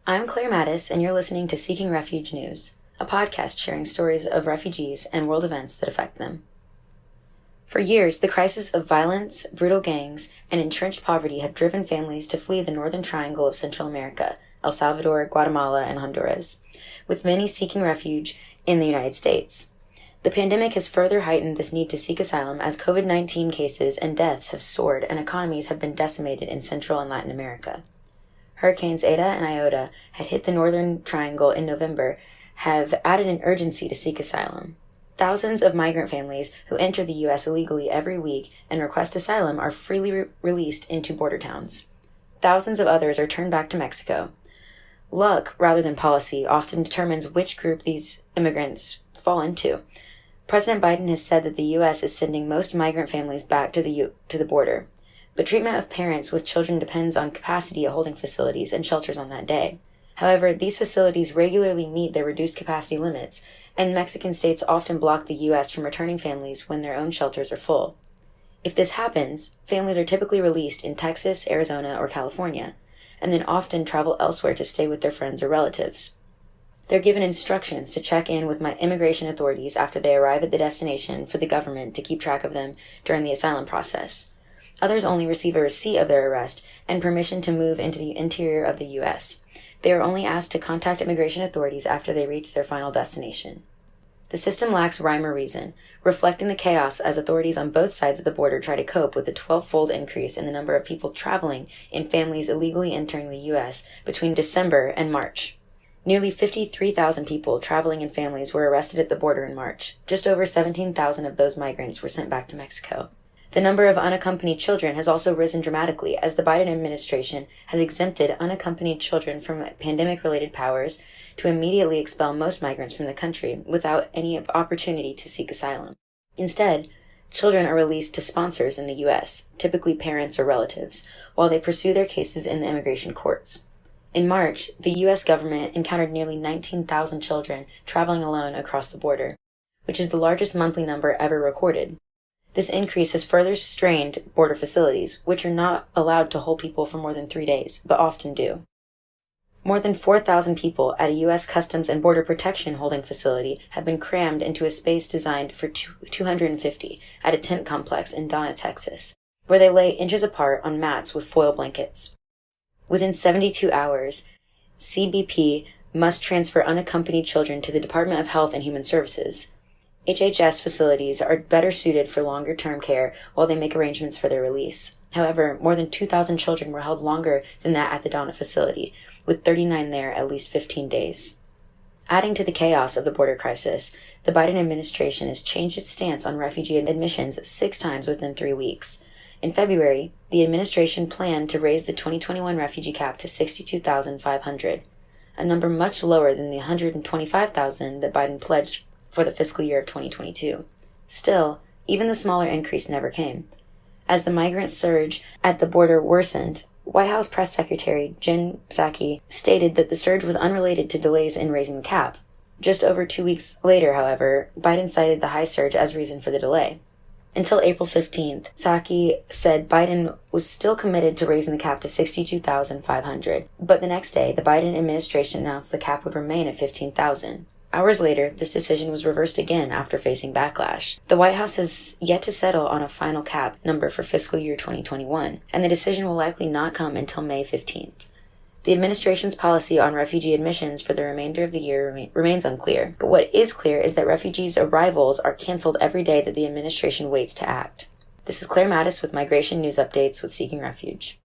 I'm Claire Mattis, and you're listening to Seeking Refuge News, a podcast sharing stories of refugees and world events that affect them. For years, the crisis of violence, brutal gangs, and entrenched poverty have driven families to flee the northern triangle of Central America, El Salvador, Guatemala, and Honduras, with many seeking refuge in the United States. The pandemic has further heightened this need to seek asylum as COVID-19 cases and deaths have soared and economies have been decimated in Central and Latin America. Hurricanes Eta and Iota had hit the northern triangle in November have added an urgency to seek asylum. Thousands of migrant families who enter the U.S. illegally every week and request asylum are freely released into border towns. Thousands of others are turned back to Mexico. Luck, rather than policy, often determines which group these immigrants fall into. President Biden has said that the U.S. is sending most migrant families back to the border. But treatment of parents with children depends on capacity at holding facilities and shelters on that day. However, these facilities regularly meet their reduced capacity limits, and Mexican states often block the U.S. from returning families when their own shelters are full. If this happens, families are typically released in Texas, Arizona, or California, and then often travel elsewhere to stay with their friends or relatives. They're given instructions to check in with immigration authorities after they arrive at the destination for the government to keep track of them during the asylum process. Others only receive a receipt of their arrest and permission to move into the interior of the U.S. They are only asked to contact immigration authorities after they reach their final destination. The system lacks rhyme or reason, reflecting the chaos as authorities on both sides of the border try to cope with the 12-fold increase in the number of people traveling in families illegally entering the U.S. between December and March. Nearly 53,000 people traveling in families were arrested at the border in March. Just over 17,000 of those migrants were sent back to Mexico. The number of unaccompanied children has also risen dramatically as the Biden administration has exempted unaccompanied children from pandemic-related powers to immediately expel most migrants from the country without any opportunity to seek asylum. Instead, children are released to sponsors in the U.S., typically parents or relatives, while they pursue their cases in the immigration courts. In March, the U.S. government encountered nearly 19,000 children traveling alone across the border, which is the largest monthly number ever recorded. This increase has further strained border facilities, which are not allowed to hold people for more than 3 days, but often do. More than 4,000 people at a U.S. Customs and Border Protection holding facility have been crammed into a space designed for 250 at a tent complex in Donna, Texas, where they lay inches apart on mats with foil blankets. Within 72 hours, CBP must transfer unaccompanied children to the Department of Health and Human Services. HHS facilities are better suited for longer-term care while they make arrangements for their release. However, more than 2,000 children were held longer than that at the Donna facility, with 39 there at least 15 days. Adding to the chaos of the border crisis, the Biden administration has changed its stance on refugee admissions 6 times within 3 weeks. In February, the administration planned to raise the 2021 refugee cap to 62,500, a number much lower than the 125,000 that Biden pledged for the fiscal year of 2022. Still, even the smaller increase never came. As the migrant surge at the border worsened, White House Press Secretary Jen Psaki stated that the surge was unrelated to delays in raising the cap. Just over 2 weeks later, however, Biden cited the high surge as reason for the delay. Until April 15th, Psaki said Biden was still committed to raising the cap to 62,500, but the next day, the Biden administration announced the cap would remain at 15,000. Hours later, this decision was reversed again after facing backlash. The White House has yet to settle on a final cap number for fiscal year 2021, and the decision will likely not come until May 15th. The administration's policy on refugee admissions for the remainder of the year remains unclear, but what is clear is that refugees' arrivals are canceled every day that the administration waits to act. This is Claire Mattis with Migration News Updates with Seeking Refuge.